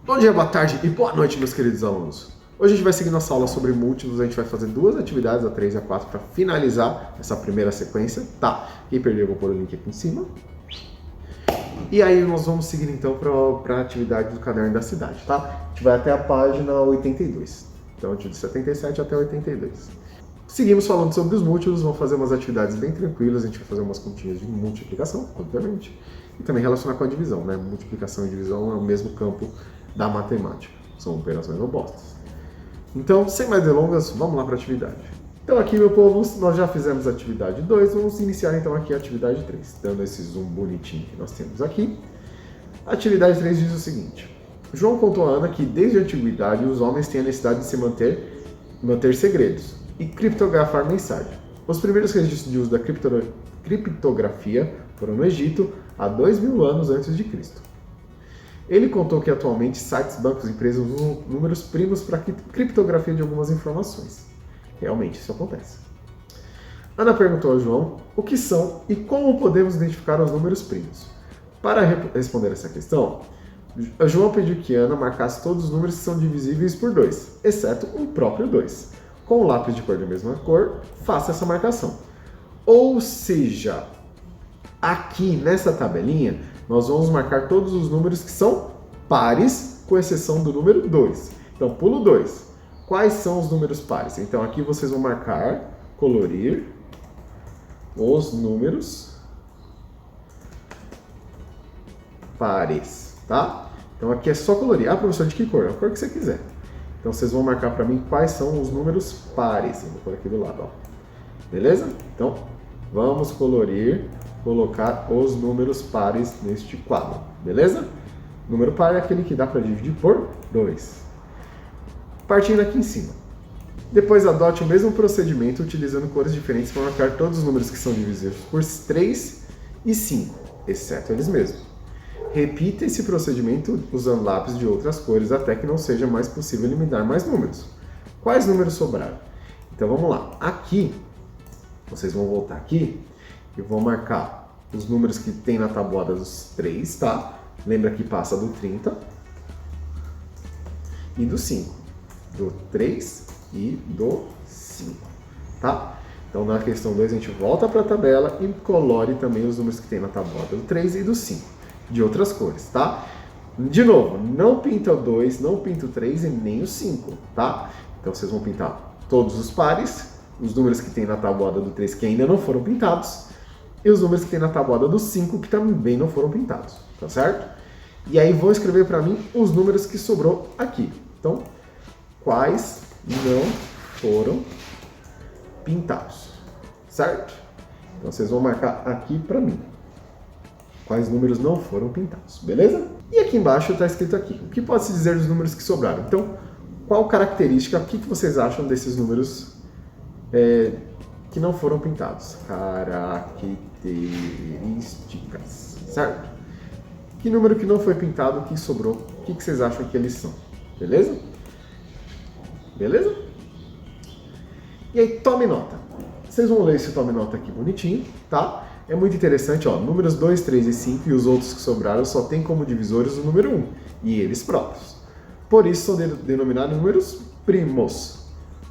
Bom dia, boa tarde e boa noite, meus queridos alunos. Hoje a gente vai seguir nossa aula sobre múltiplos, a gente vai fazer duas atividades, a 3 e a 4, para finalizar essa primeira sequência, tá? Quem perdeu, eu vou pôr o link aqui em cima. E aí nós vamos seguir então para a atividade do caderno da cidade, tá? A gente vai até a página 82, então de 77 até 82. Seguimos falando sobre os múltiplos, vamos fazer umas atividades bem tranquilas, a gente vai fazer umas continhas de multiplicação, obviamente, e também relacionar com a divisão, né? Multiplicação e divisão é o mesmo campo da matemática, são operações opostas. Então, sem mais delongas, vamos lá para a atividade. Então aqui, meu povo, nós já fizemos a atividade 2, vamos iniciar então aqui a atividade 3, dando esse zoom bonitinho que nós temos aqui. A atividade 3 diz o seguinte: João contou a Ana que desde a antiguidade os homens têm a necessidade de se manter segredos e criptografar mensagem. Os primeiros registros de uso da criptografia foram no Egito há 2000 anos antes de Cristo. Ele contou que atualmente sites, bancos e empresas usam números primos para criptografia de algumas informações. Realmente isso acontece. Ana perguntou a João o que são e como podemos identificar os números primos. Para responder essa questão, João pediu que Ana marcasse todos os números que são divisíveis por 2, exceto o próprio 2. Com o lápis de cor da mesma cor, faça essa marcação. Ou seja, aqui nessa tabelinha, nós vamos marcar todos os números que são pares, com exceção do número 2. Então, pulo 2. Quais são os números pares? Então, aqui vocês vão marcar, colorir os números pares, tá? Então, aqui é só colorir. Ah, professor, de que cor? A cor que você quiser. Então, vocês vão marcar para mim quais são os números pares. Eu vou pôr aqui do lado, ó. Beleza? Então, vamos colocar os números pares neste quadro, beleza? Número par é aquele que dá para dividir por 2. Partindo aqui em cima. Depois adote o mesmo procedimento utilizando cores diferentes para marcar todos os números que são divisíveis por 3 e 5, exceto eles mesmos. Repita esse procedimento usando lápis de outras cores até que não seja mais possível eliminar mais números. Quais números sobraram? Então vamos lá. Aqui, vocês vão voltar aqui e vou marcar os números que tem na tabuada dos 3, tá? Lembra que passa do 30 e do 5. Do 3 e do 5, tá? Então na questão 2 a gente volta para a tabela e colore também os números que tem na tabuada do 3 e do 5, de outras cores, tá? De novo, não pinta o 2, não pinta o 3 e nem o 5, tá? Então vocês vão pintar todos os pares, os números que tem na tabuada do 3 que ainda não foram pintados, e os números que tem na tabuada do 5 que também não foram pintados, tá certo? E aí vou escrever para mim os números que sobrou aqui. Então, quais não foram pintados, certo? Então vocês vão marcar aqui para mim quais números não foram pintados, beleza? E aqui embaixo está escrito aqui, o que pode se dizer dos números que sobraram? Então, qual característica, o que vocês acham desses números que não foram pintados? Características, certo? Que número que não foi pintado, que sobrou, o que vocês acham que eles são? Beleza? Beleza? E aí, tome nota. Vocês vão ler esse tome nota aqui bonitinho, tá? É muito interessante, ó. Números 2, 3 e 5 e os outros que sobraram só tem como divisores o número 1 e eles próprios. Por isso são denominados números primos.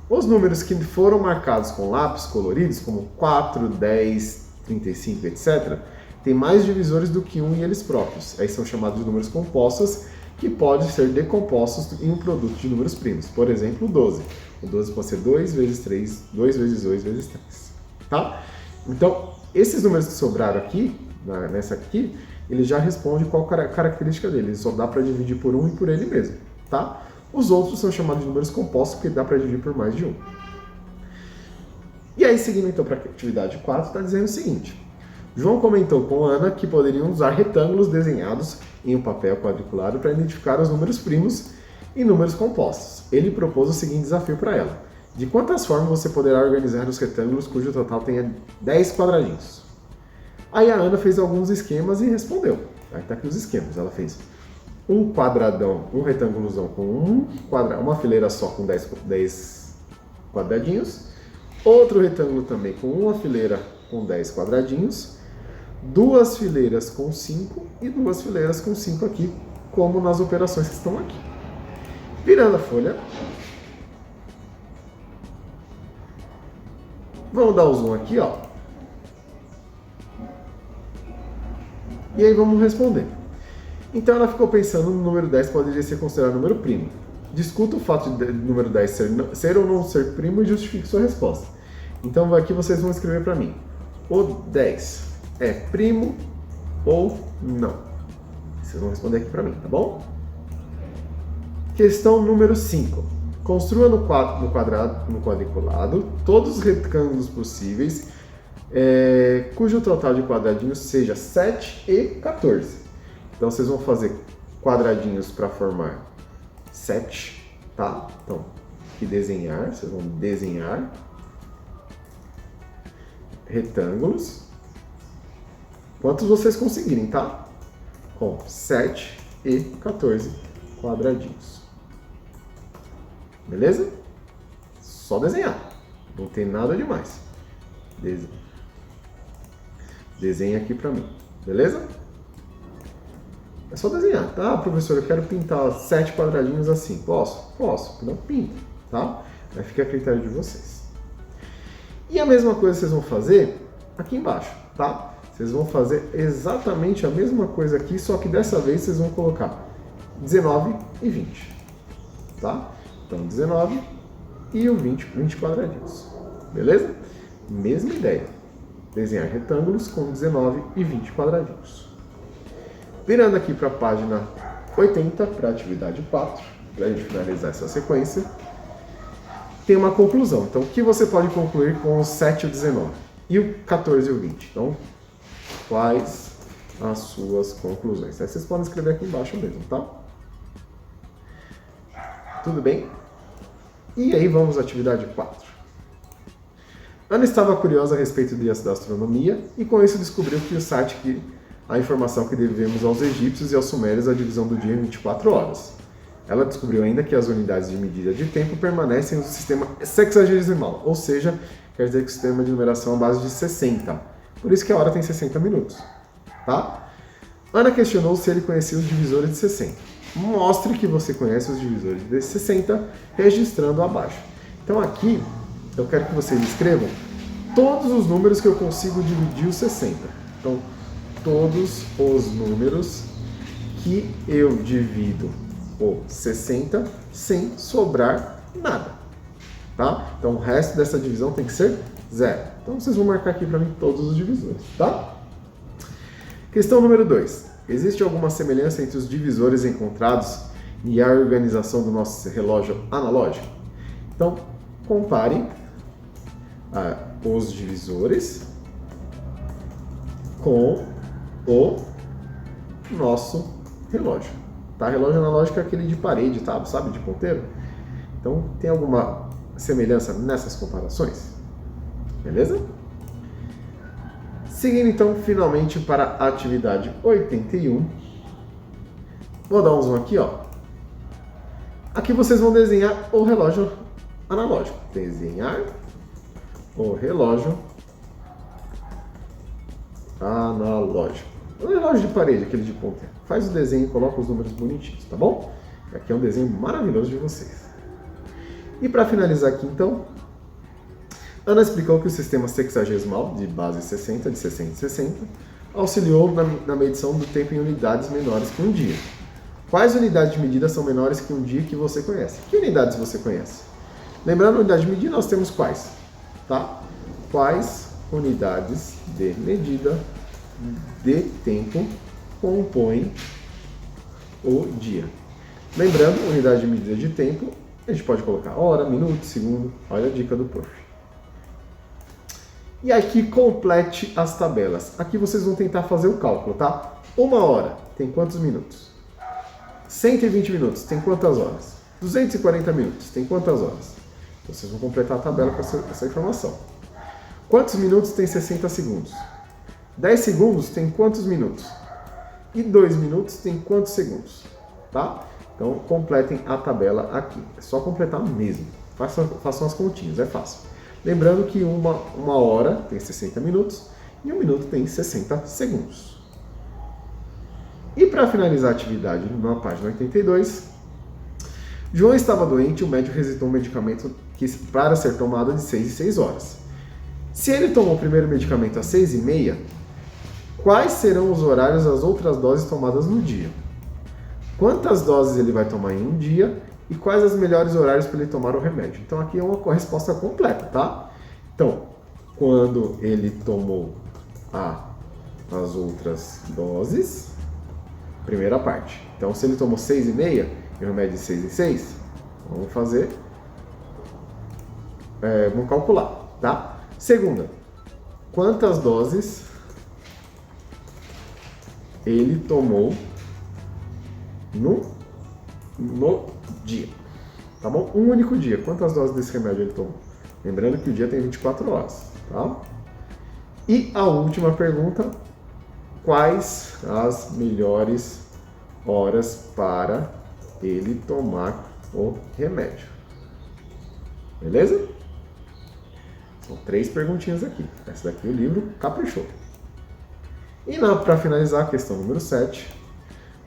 Os números que foram marcados com lápis coloridos, como 4, 10, 35, etc., têm mais divisores do que 1 e eles próprios. Aí são chamados de números compostos, que podem ser decompostos em um produto de números primos. Por exemplo, o 12. O 12 pode ser 2 vezes 3, 2 vezes 2 vezes 3. Tá? Então, esses números que sobraram aqui, nessa aqui, ele já responde qual característica dele. Ele só dá para dividir por 1 e por ele mesmo. Tá? Os outros são chamados de números compostos, porque dá para dividir por mais de 1. E aí, seguindo então para a atividade 4, está dizendo o seguinte. João comentou com Ana que poderiam usar retângulos desenhados em um papel quadriculado para identificar os números primos e números compostos. Ele propôs o seguinte desafio para ela. De quantas formas você poderá organizar os retângulos cujo total tenha 10 quadradinhos? Aí a Ana fez alguns esquemas e respondeu. Aí está aqui os esquemas. Ela fez um quadradão, um retângulozão com uma fileira só com 10 quadradinhos. Outro retângulo também com uma fileira com 10 quadradinhos. 2 fileiras com 5 e 2 fileiras com 5 aqui como nas operações que estão aqui. Virando a folha. Vamos dar o zoom aqui, ó. E aí vamos responder. Então ela ficou pensando no número 10 poderia ser considerado número primo. Discuta o fato de número 10 ser ou não ser primo e justifique sua resposta. Então aqui vocês vão escrever para mim. O 10 é primo ou não? Vocês vão responder aqui para mim, tá bom? Questão número 5. Construa no quadriculado todos os retângulos possíveis, cujo total de quadradinhos seja 7 e 14. Então vocês vão fazer quadradinhos para formar 7, tá? Então, aqui desenhar, vocês vão desenhar retângulos, quantos vocês conseguirem, tá? Com 7 e 14 quadradinhos. Beleza? Só desenhar, não tem nada demais. Desenha aqui pra mim, beleza? É só desenhar, tá? Professor, eu quero pintar 7 quadradinhos assim. Posso? Posso. Não pinta, tá? Aí fica a critério de vocês. E a mesma coisa vocês vão fazer aqui embaixo, tá? Vocês vão fazer exatamente a mesma coisa aqui, só que dessa vez vocês vão colocar 19 e 20, tá? Então 19 e o 20 quadradinhos, beleza? Mesma ideia. Desenhar retângulos com 19 e 20 quadradinhos. Virando aqui para a página 80, para a atividade 4, para a gente finalizar essa sequência, tem uma conclusão. Então, o que você pode concluir com o 7 e o 19? E o 14 e o 20? Então, quais as suas conclusões? Aí vocês podem escrever aqui embaixo mesmo, tá? Tudo bem? E aí vamos à atividade 4. Ana estava curiosa a respeito do dia da astronomia e com isso descobriu que o site que a informação que devemos aos egípcios e aos sumérios a divisão do dia em 24 horas. Ela descobriu ainda que as unidades de medida de tempo permanecem no sistema sexagesimal, ou seja, quer dizer que o sistema de numeração é a base de 60. Por isso que a hora tem 60 minutos. Tá? Ana questionou se ele conhecia os divisores de 60. Mostre que você conhece os divisores de 60, registrando abaixo. Então aqui, eu quero que vocês escrevam todos os números que eu consigo dividir os 60. Então, todos os números que eu divido o 60 sem sobrar nada, tá? Então o resto dessa divisão tem que ser 0. Então vocês vão marcar aqui para mim todos os divisores, tá? Questão número 2. Existe alguma semelhança entre os divisores encontrados e a organização do nosso relógio analógico? Então, compare os divisores com o nosso relógio, tá? Relógio analógico é aquele de parede, tá? Sabe, de ponteiro? Então, tem alguma semelhança nessas comparações? Beleza? Seguindo, então, finalmente para a atividade 81. Vou dar um zoom aqui, ó. Aqui vocês vão desenhar o relógio analógico. Desenhar o relógio analógico. O relógio de parede, aquele de ponteiro. Faz o desenho e coloca os números bonitinhos, tá bom? Aqui é um desenho maravilhoso de vocês. E para finalizar aqui, então, Ana explicou que o sistema sexagesimal, de base 60, de 60 em 60, auxiliou na medição do tempo em unidades menores que um dia. Quais unidades de medida são menores que um dia que você conhece? Que unidades você conhece? Lembrando, unidade de medida nós temos quais? Tá? Quais unidades de medida de tempo compõem o dia? Lembrando, unidade de medida de tempo, a gente pode colocar hora, minuto, segundo. Olha a dica do prof. E aqui complete as tabelas. Aqui vocês vão tentar fazer o cálculo, tá? 1 hora tem quantos minutos? 120 minutos tem quantas horas? 240 minutos tem quantas horas? Vocês vão completar a tabela com essa informação. Quantos minutos tem 60 segundos? 10 segundos tem quantos minutos? E 2 minutos tem quantos segundos? Tá? Então, completem a tabela aqui. É só completar mesmo. Façam as continhas, é fácil. Lembrando que uma hora tem 60 minutos e 1 minuto tem 60 segundos. E para finalizar a atividade, na página 82, João estava doente e o médico receitou um medicamento para ser tomado de 6 em 6 horas. Se ele tomou o primeiro medicamento às 6h30, quais serão os horários das outras doses tomadas no dia? Quantas doses ele vai tomar em um dia e quais os melhores horários para ele tomar o remédio? Então aqui é uma resposta completa, tá? Então, quando ele tomou as outras doses, primeira parte. Então, se ele tomou 6h30 e o remédio de 6 em 6, vamos fazer, vamos calcular, tá? Segunda, quantas doses ele tomou no dia, tá bom? Um único dia, quantas doses desse remédio ele tomou? Lembrando que o dia tem 24 horas, tá? E a última pergunta, quais as melhores horas para ele tomar o remédio? Beleza? São 3 perguntinhas aqui. Essa daqui o livro caprichou. E para finalizar, a questão número 7.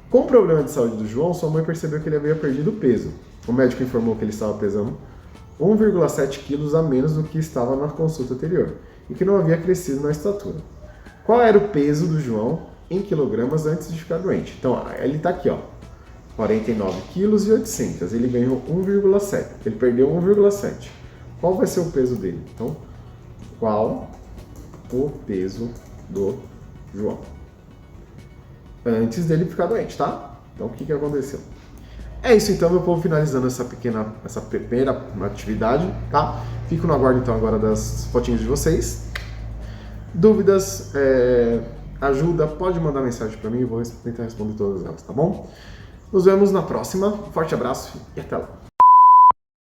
Com o problema de saúde do João, sua mãe percebeu que ele havia perdido peso. O médico informou que ele estava pesando 1,7 quilos a menos do que estava na consulta anterior e que não havia crescido na estatura. Qual era o peso do João em quilogramas antes de ficar doente? Então, ele está aqui, ó, 49 quilos e 800. Ele ganhou 1,7. Ele perdeu 1,7. Qual vai ser o peso dele? Então, qual o peso do João antes dele ficar doente, tá? Então, o que aconteceu? É isso, então, meu povo, finalizando essa primeira atividade, tá? Fico no aguardo, então, agora das fotinhas de vocês. Dúvidas, ajuda, pode mandar mensagem para mim, eu vou tentar responder todas elas, tá bom? Nos vemos na próxima, forte abraço e até lá!